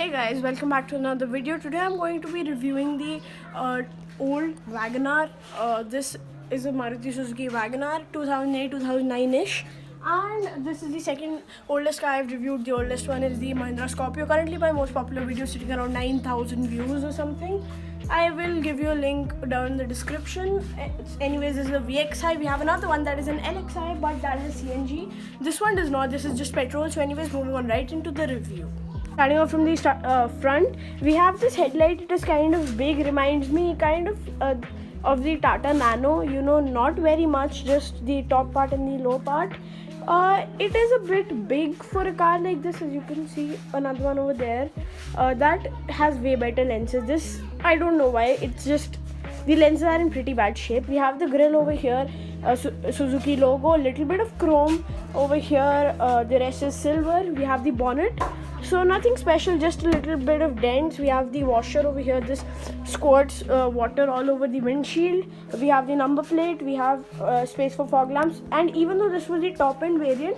Hey guys, welcome back to another video. Today I'm going to be reviewing the old Wagoner. This is a Maruti Suzuki Wagoner 2008-2009ish, and this is the second oldest car I've reviewed. The oldest one is the Mahindra Scorpio. Currently my most popular video sitting around 9,000 views or something. I will give you a link down in the description. Anyways, this is a VXi. We have another one that is an LXi, but that is CNG. This one does not. This is just petrol. So anyways, moving on right into the review. Starting off from the front, we have this headlight. It is kind of big, reminds me kind of the Tata Nano, not very much, just the top part and the low part. It is a bit big for a car like this. As you can see, another one over there that has way better lenses. This, I don't know why, it's just the lenses are in pretty bad shape. We have the grille over here, Suzuki logo, a little bit of chrome over here, the rest is silver. We have the bonnet, so nothing special, just a little bit of dents. We have the washer over here. This squirts water all over the windshield. We have the number plate. We have space for fog lamps, and even though this was the top end variant,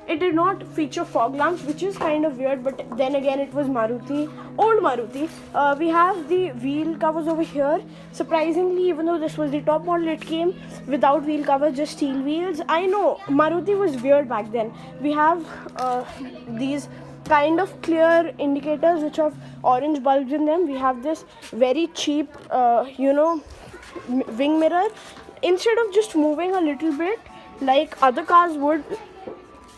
it did not feature fog lamps, which is kind of weird, but then again it was Maruti, old Maruti. We have the wheel covers over here. Surprisingly, even though this was the top model, it came without wheel covers, just steel wheels. I know Maruti was weird back then. We have these kind of clear indicators which have orange bulbs in them. We have this very cheap wing mirror. Instead of just moving a little bit like other cars would,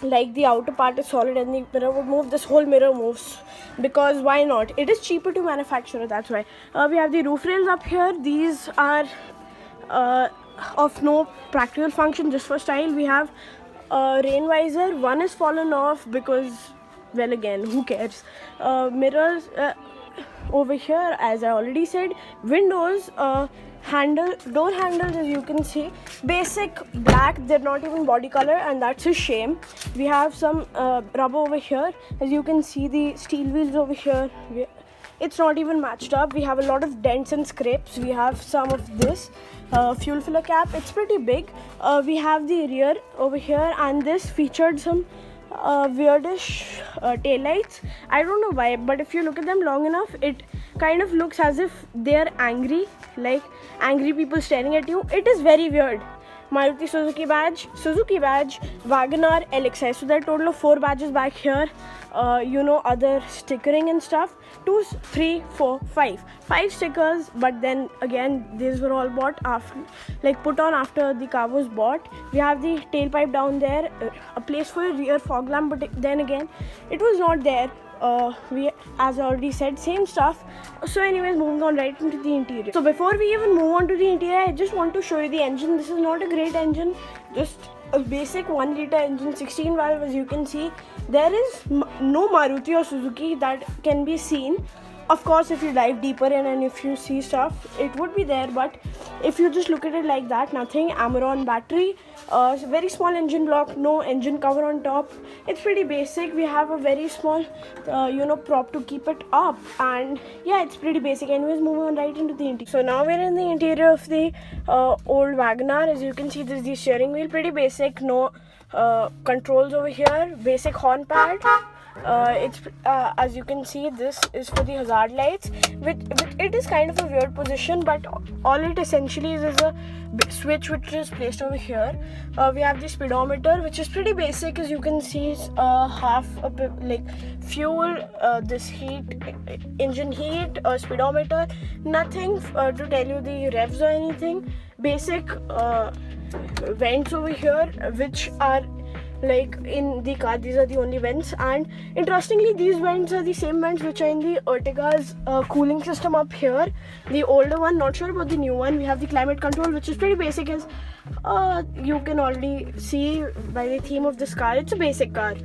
like the outer part is solid and the mirror would move, this whole mirror moves, because why not? It is cheaper to manufacture, that's why. We have the roof rails up here. These are of no practical function, just for style. We have a rain visor. One is fallen off because, well, again, who cares? Mirrors over here, as I already said. Windows, door handles, as you can see, basic black. They're not even body color, and that's a shame. We have some rubber over here. As you can see, the steel wheels over here, it's not even matched up. We have a lot of dents and scrapes. We have some of this fuel filler cap. It's pretty big. We have the rear over here, and this featured some weirdish tail lights. I don't know why, but if you look at them long enough, it kind of looks as if they're angry, like angry people staring at you. It is very weird. Maruti Suzuki badge, Wagoner, LXi. So there are a total of 4 badges back here. Other stickering and stuff. 2, 3, 4, 5. 5 stickers, but then again, these were all bought after, like put on after the car was bought. We have the tailpipe down there, a place for a rear fog lamp, but then again, it was not there. We, as I already said, same stuff. So anyways, moving on right into the interior. So before we even move on to the interior, I just want to show you the engine. This is not a great engine, just a basic 1 liter engine, 16 valve. As you can see, there is no Maruti or Suzuki that can be seen. Of course, if you dive deeper in and if you see stuff, it would be there, but if you just look at it like that, nothing. Amaron battery, very small engine block, no engine cover on top. It's pretty basic. We have a very small prop to keep it up, and yeah, it's pretty basic. Anyways, moving on right into the interior. So now we're in the interior of the old Wagoner. As you can see, this is the steering wheel, pretty basic. No controls over here. Basic horn pad. As you can see, this is for the hazard lights, which it is kind of a weird position, but all it essentially is a switch which is placed over here. We have the speedometer, which is pretty basic. As you can see, half like fuel, this heat, engine heat, speedometer, nothing to tell you the revs or anything. Basic vents over here, which are like in the car, these are the only vents, and interestingly, these vents are the same vents which are in the Ertiga's cooling system up here, the older one. Not sure about the new one. We have the climate control, which is pretty basic, as you can already see by the theme of this car. It's a basic car.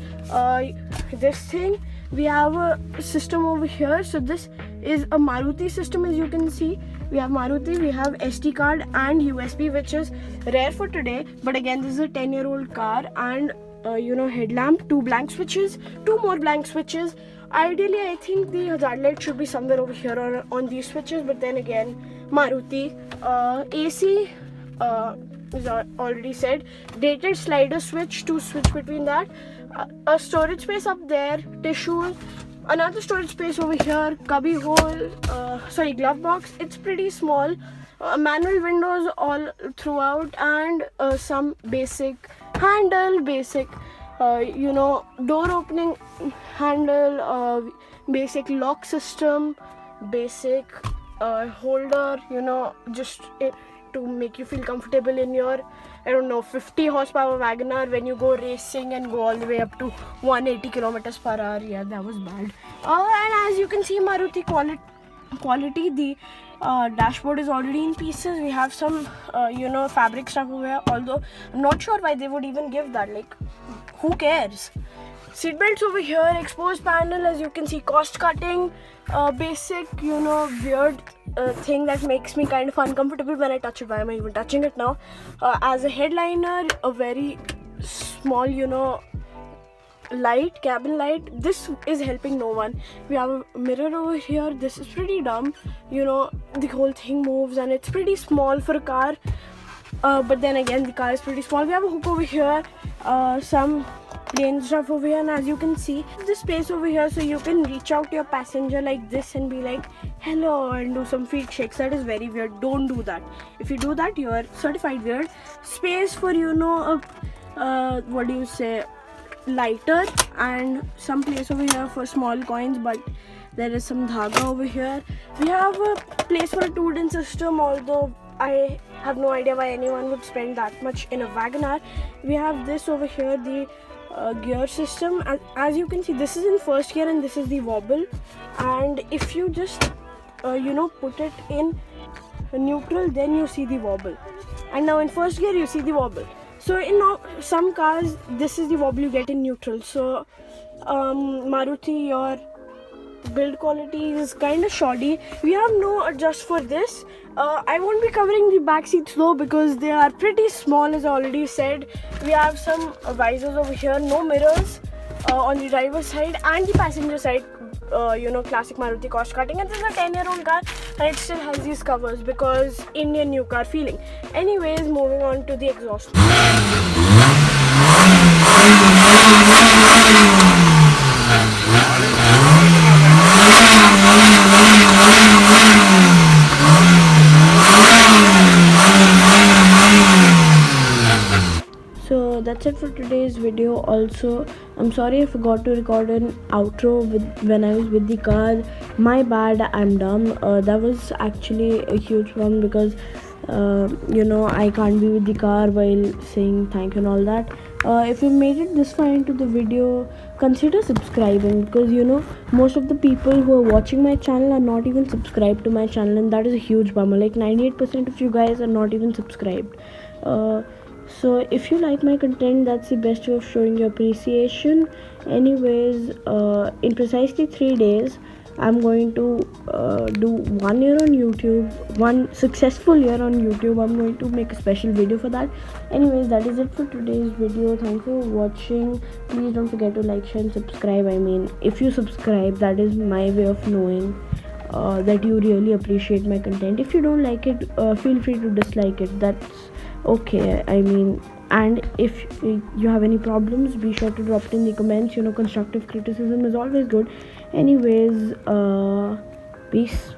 This thing, we have a system over here. So this is a Maruti system. As you can see, we have Maruti, we have SD card and USB, which is rare for today, but again, this is a 10-year-old car. And headlamp, 2 blank switches, 2 more blank switches. Ideally, I think the hazard light should be somewhere over here or on these switches, but then again, Maruti. AC, is already said. Dated slider switch to switch between that. A storage space up there, tissues, Another storage space over here, cubby hole, glove box. It's pretty small. Manual windows all throughout, and some basic handle, basic door opening handle, basic lock system, basic holder, just to make you feel comfortable in your, I don't know, 50 horsepower Wagoner when you go racing and go all the way up to 180 kilometers per hour. Yeah, that was bad. And as you can see, Maruti quality, the dashboard is already in pieces. We have some fabric stuff over here, although I'm not sure why they would even give that. Like, who cares? Seat belts over here, exposed panel, as you can see, cost cutting, basic, weird thing that makes me kind of uncomfortable when I touch it. Why am I even touching it now? As a headliner, a very small, light, cabin light. This is helping no one. We have a mirror over here. This is pretty dumb. The whole thing moves and it's pretty small for a car. But then again, the car is pretty small. We have a hook over here, some plain stuff over here, and as you can see, this space over here, so you can reach out to your passenger like this and be like hello and do some feet shakes. That is very weird. Don't do that. If you do that, you are certified weird. Space for lighter, and some place over here for small coins, but there is some dhaga over here. We have a place for a two-din system, although I have no idea why anyone would spend that much in a Wagoner. We have this over here, the gear system. As you can see, this is in first gear and this is the wobble, and if you just put it in neutral, then you see the wobble, and now in first gear you see the wobble. So in some cars, this is the wobble you get in neutral. So Maruti, your build quality is kind of shoddy. We have no adjust for this. I won't be covering the back seats though because they are pretty small, as I already said. We have some visors over here, no mirrors on the driver's side and the passenger side. Classic Maruti cost cutting, and this is a 10-year-old car and it still has these covers because Indian new car feeling. Anyways, moving on to the exhaust. So that's it for today's video. Also, I'm sorry I forgot to record an outro when I was with the car. My bad, I'm dumb. That was actually a huge problem because I can't be with the car while saying thank you and all that. If you made it this far into the video, consider subscribing, because most of the people who are watching my channel are not even subscribed to my channel, and that is a huge bummer. Like 98% of you guys are not even subscribed. So if you like my content, that's the best way of showing your appreciation. Anyways, in precisely 3 days, I'm going to do 1 year on YouTube, 1 successful year on YouTube. I'm going to make a special video for that. Anyways, that is it for today's video. Thanks for watching. Please don't forget to like, share and subscribe. I mean, if you subscribe, that is my way of knowing that you really appreciate my content. If you don't like it, feel free to dislike it. That's okay. I mean, and if you have any problems, be sure to drop it in the comments. Constructive criticism is always good. Anyways, peace.